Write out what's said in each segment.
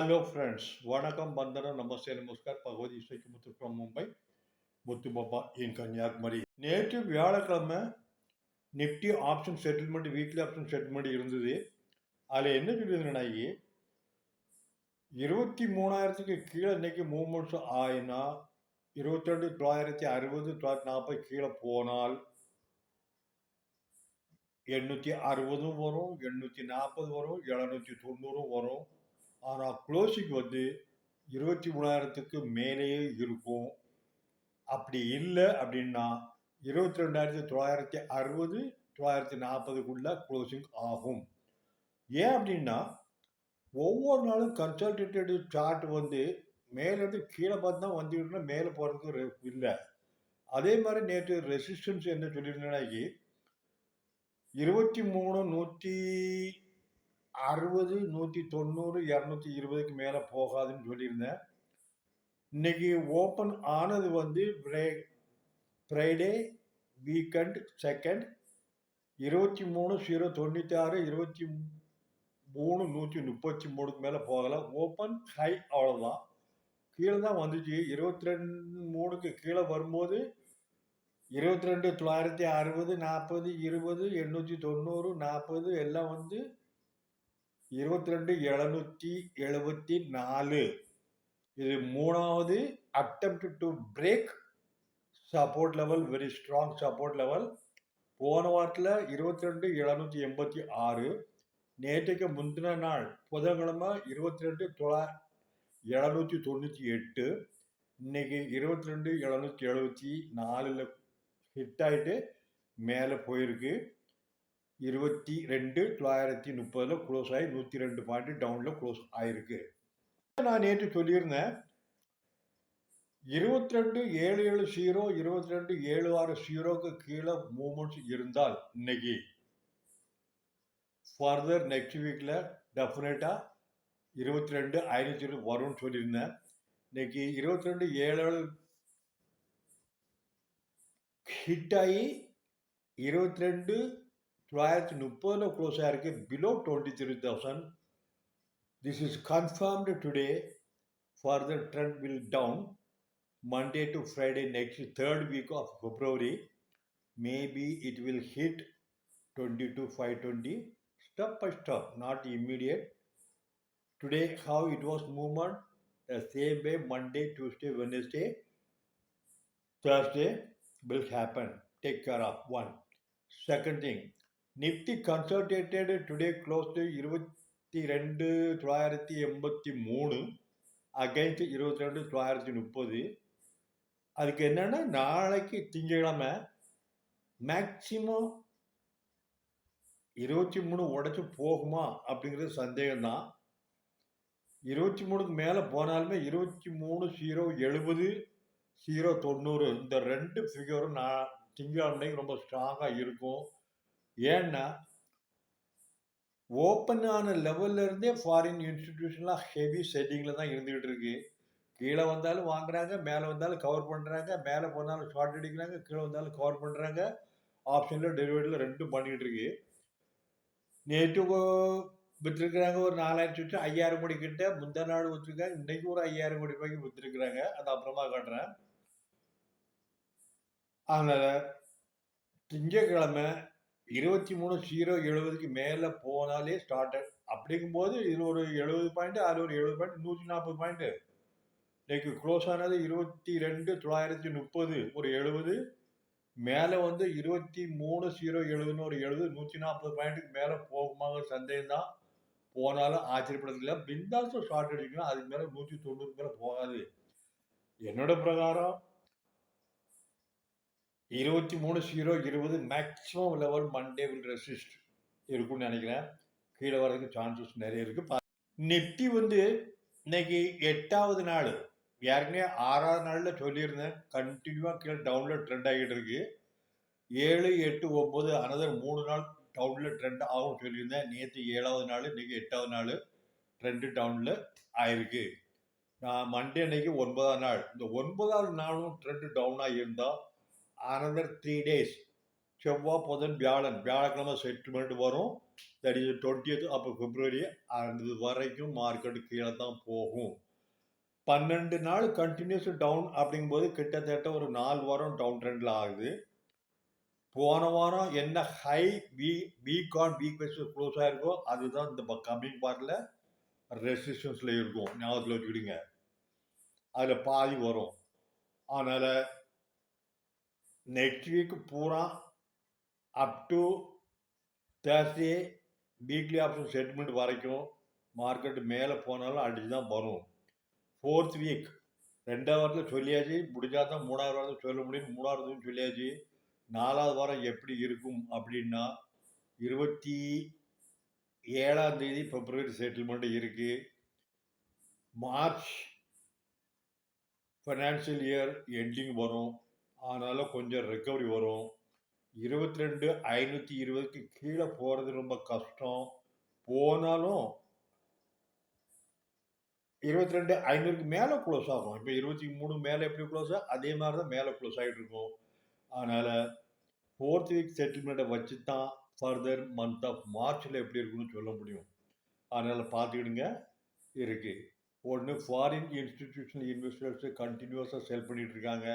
Hello friends, வணக்கம் வந்தனம் நமஸ்தே நமஸ்கார் பகவதி இசைக்கு முத்து from மும்பை முத்து பாபா இன் கன்னியாகுமரி. நேற்று வியாழக்கிழமை Nifty option settlement weekly option settlement இருந்தது. அதில் என்ன சொல்லியிருந்தேன்னாக்கி 23,000க்கு கீழே இன்னைக்கு மூவ்மெண்ட்ஸ் ஆயினா 22,960 940 கீழே போனால் 860 வரும், 840 வரும், 790 வரும். ஆனால் க்ளோசிங் வந்து 23,000க்கு மேலேயே இருக்கும். அப்படி இல்லை அப்படின்னா 22,960 940க்குள்ள க்ளோசிங் ஆகும். ஏன் அப்படின்னா ஒவ்வொரு நாளும் கன்சல்டேட்டட் சார்ட் வந்து மேலேருந்து கீழே பார்த்து தான் வந்துக்கிட்டுனா மேலே போகிறதுக்கு இல்லை. அதே மாதிரி நேற்று ரெசிஸ்டன்ஸ் என்ன சொல்லியிருந்தேன்னாக்கி 23 160 190 220க்கு மேலே போகாதுன்னு சொல்லியிருந்தேன். இன்னைக்கு ஓப்பன் ஆனது வந்து ஃப்ரைடே வீக்கெண்ட் செகண்ட் 23,096 23,133க்கு மேலே போகலாம். ஓப்பன் ஹை அவ்வளோதான், கீழே தான் வந்துச்சு. 22,3க்கு கீழே வரும்போது 22,960 40 20 890 40 எல்லாம் வந்து 22,774. இது மூணாவது attempt to break support level, very strong support level. போன வாரத்தில் 22,786, நேற்றைக்கு முந்தின நாள் புதன்கிழமை 22,798, இன்னைக்கு 22,774 ஹிட் ஆகிட்டு மேலே போயிருக்கு. 22,930 க்ளோஸ் ஆகி 102 பாயிண்ட் டவுனில் க்ளோஸ் ஆகிருக்கு. நான் நேற்று சொல்லியிருந்தேன் 22,770 22,760க்கு கீழே மூவ்மெண்ட்ஸ் இருந்தால் இன்னைக்கு ஃபர்தர் நெக்ஸ்ட் வீக்கில் டெஃபினட்டாக 22,500 வரும்னு சொல்லியிருந்தேன். இன்னைக்கு 22,770 ஹிட் ஆகி 22,930 க்ளோஸ் ஆகிருக்கு, below 23,000. This is confirmed today. Further trend will down Monday to Friday next third week of February. Maybe it will hit 22,520 step by step, not immediate. Today how it was movement, the same way Monday, Tuesday, Wednesday, Thursday will happen. Take care of one. Second thing, Nifty consolidated today close to 22,983 against 22,930. அதுக்கு என்னன்னா நாளைக்கு திங்கக்கிழமை maximum 23 உடைச்சு போகுமா அப்படிங்கிறது சந்தேகம்தான். 23க்கு மேலே போனாலுமே 23,070 090 இந்த ரெண்டு ஃபிகரும் நான் திங்கக்கிழமைக்கு ரொம்ப ஸ்ட்ராங்காக இருக்கும். ஏன்னா ஓப்பன் ஆன லெவல்ல இருந்தே ஃபாரின் இன்ஸ்டிடியூஷன்லாம் ஹெவி செட்டிங்கில் தான் இருந்துகிட்டு இருக்கு. கீழே வந்தாலும் வாங்குறாங்க, மேலே வந்தாலும் கவர் பண்ணுறாங்க, மேலே போனாலும் ஷார்ட் அடிக்கிறாங்க, கீழே வந்தாலும் கவர் பண்ணுறாங்க. ஆப்ஷனில் டெலிவரியில் ரெண்டும் பண்ணிக்கிட்டு இருக்கு. நேற்று விற்றுருக்குறாங்க ஒரு 4,000 சுற்று 5,000 கோடி கிட்ட, முந்தா நாள் விற்றுருக்காங்க, இன்னைக்கு ஒரு 5,000 கோடி ரூபாய்க்கு விற்றுருக்குறாங்க. அது அப்புறமா காட்டுறேன். அதனால் திங்கக்கிழமை 23,070க்கு மேலே போனாலே ஸ்டார்டட். அப்படிங்கும்போது இது ஒரு 70 பாயிண்ட், அது ஒரு 70 பாயிண்ட், 140 பாயிண்ட். இன்னைக்கு க்ளோஸ் ஆனது 22,930 ஒரு 70, மேலே வந்து 23,070 ஒரு 70, 140 பாயிண்ட்டுக்கு மேலே போகுமாங்க சந்தேகம் தான். போனாலும் ஆச்சரியப்படுறதில்லை. பிந்தாஸும் ஷார்ட் அடிக்கணும், அதுக்கு மேலே 190க்கு மேலே போகாது. என்னோட பிரகாரம் 23,020 maximum level Monday will resist இருக்குன்னு நினைக்கிறேன். கீழே வர்றதுக்கு சான்சஸ் நிறைய இருக்கு. நிப்டி வந்து இன்னைக்கு 8வது நாள், ஏற்கனவே 6வது நாளில் சொல்லியிருந்தேன் கண்டினியூவாக கீழே டவுனில் ட்ரெண்ட் ஆகிட்டு இருக்கு. 7 8 9 அனதர் 3 நாள் டவுனில் ட்ரெண்ட் ஆகும் சொல்லியிருந்தேன். நேற்று 7வது நாள், இன்னைக்கு 8வது நாள் ட்ரெண்டு டவுனில் ஆயிருக்கு. நான் மண்டே அன்னைக்கு 9வது நாள், இந்த 9வது நாளும் ட்ரெண்டு டவுனாக இருந்தால் அனதர் 3 days செவ்வாய் புதன் வியாழன் வியாழக்கிழமை செட்டில்மெண்ட் வரும். தட் இஸ் 20th அப்போ பிப்ரவரி. அது வரைக்கும் மார்க்கெட் கீழே தான் போகும். 12 நாள் கண்டினியூஸ் டவுன் அப்படிங்கும்போது கிட்டத்தட்ட ஒரு 4 வாரம் டவுன் ட்ரெண்டில் ஆகுது. போன வாரம் என்ன high week on week wise close ஆயிருக்கோ அதுதான் இந்த கம்மிங் பார்ட்டில் ரெசிஸ்டன்ஸில் இருக்கும். ஞாபகத்தில் வச்சுக்கிடுங்க. அதில் பாதி வரும். அதனால் நெக்ஸ்ட் வீக் பூரா up to Thursday weekly option settlement வரைக்கும் மார்க்கெட் மேலே போனாலும் அடிச்சு தான் வரும். 4th வீக் 2வது வாரத்தில் சொல்லியாச்சு. முடிஞ்சால் தான் 3வது வாரத்தில் சொல்ல முடியும். 3வது வாரத்தையும் சொல்லியாச்சு. 4வது வாரம் எப்படி இருக்கும் அப்படின்னா 27ஆம் தேதி பிப்ரவரி செட்டில்மெண்ட் இருக்கு. மார்ச் ஃபைனான்சியல் இயர் எண்டிங் வரும். அதனால் கொஞ்சம் ரெக்கவரி வரும். 22,520க்கு கீழே போகிறது ரொம்ப கஷ்டம். போனாலும் 22,500க்கு மேலே க்ளோஸ் ஆகும். இப்போ 23 மேலே எப்படி க்ளோஸ் ஆகும் அதே மாதிரி தான் மேலே க்ளோஸ் ஆகிட்டு இருக்கும். அதனால் 4th வீக் செட்டில்மெண்ட்டை வச்சு தான் ஃபர்தர் மந்த் ஆஃப் மார்ச்சில் எப்படி இருக்குன்னு சொல்ல முடியும். அதனால் பார்த்துக்கிடுங்க. இருக்குது ஒன்று ஃபாரின் இன்ஸ்டிடியூஷனல் இன்வெஸ்டர்ஸு கண்டினியூஸாக சேல் பண்ணிகிட்டு இருக்காங்க.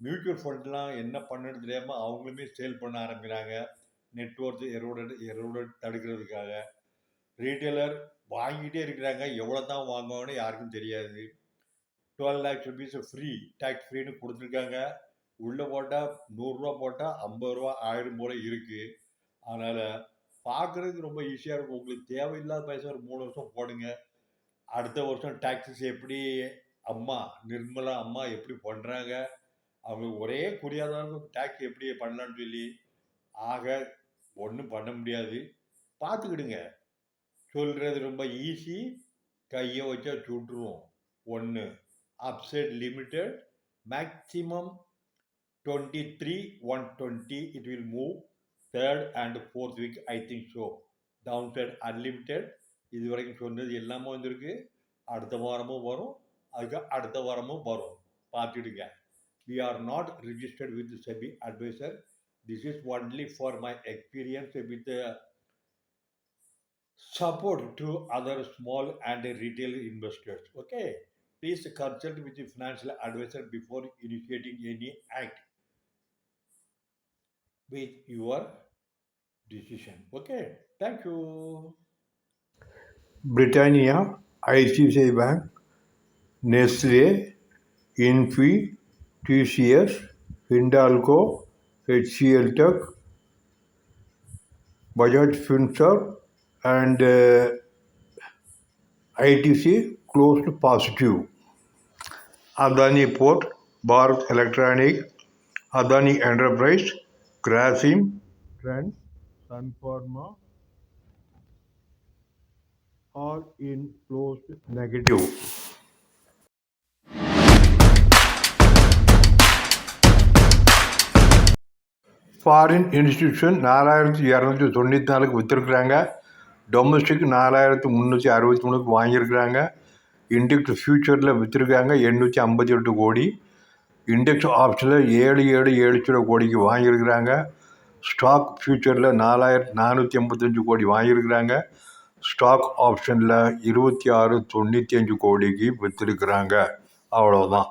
மியூச்சுவல் ஃபண்ட்லாம் என்ன பண்ணுன்னு தெரியாமல் அவங்களுமே சேல் பண்ண ஆரம்பிக்கிறாங்க. நெட்ஒர்க் எரோடட் தடுக்கிறதுக்காக. ரீட்டைலர் வாங்கிட்டே இருக்கிறாங்க. எவ்வளோ தான் வாங்குவாங்கன்னு யாருக்கும் தெரியாது. 12 lakhs rupees ஃப்ரீ டேக்ஸ் ஃப்ரீன்னு கொடுத்துருக்காங்க. உள்ளே போட்டால் 100 ரூபா போட்டால் 50 ரூபா 1000 போல் இருக்குது. அதனால் பார்க்குறதுக்கு ரொம்ப ஈஸியாக இருக்கும். உங்களுக்கு தேவையில்லாத பைசா ஒரு 3 வருஷம் போடுங்க. அடுத்த வருஷம் டாக்ஸஸ் எப்படி நிர்மலா அம்மா எப்படி பண்ணுறாங்க, அவங்க ஒரே குறியாதான் டேக்ஸ் எப்படி பண்ணலான்னு சொல்லி. ஆக ஒன்றும் பண்ண முடியாது. பார்த்துக்கிடுங்க. சொல்கிறது ரொம்ப ஈஸி. கையை வச்சா சுட்டுருவோம். 1 upside limited maximum 23,120 it will move. 3rd and 4th week I think so. Downside unlimited. இது வரைக்கும் சொன்னது எல்லாமே வந்திருக்கு. அடுத்த வாரமும் வரும். அதுக்கு அடுத்த வாரமும் வரும். பார்த்துடுங்க. We are not registered with the SEBI advisor. This is only for my experience with the support to other small and retail investors. Okay. Please consult with the financial advisor before initiating any act with your decision. Okay. Thank you. Britannia, ICICI Bank, Nestle, Infi, TCS, Hindalco, HCL Tech, Bajaj Finserv, and ITC closed positive. Adani Port, Bharat Electronic, Adani Enterprise, Grasim, Trend, Sun Pharma, all in closed negative. Foreign institution 4,294க்கு விற்றுருக்குறாங்க. Domestic 4,363க்கு வாங்கியிருக்கிறாங்க. Index ஃபியூச்சரில் விற்றுருக்காங்க 858 கோடி. Index ஆப்ஷனில் 7,770 கோடிக்கு வாங்கியிருக்கிறாங்க. Stock ஃபியூச்சரில் 4,485 கோடி வாங்கியிருக்கிறாங்க. ஸ்டாக் ஆப்ஷனில் 26,95 கோடிக்கு விற்றுருக்குறாங்க. அவ்வளோதான்.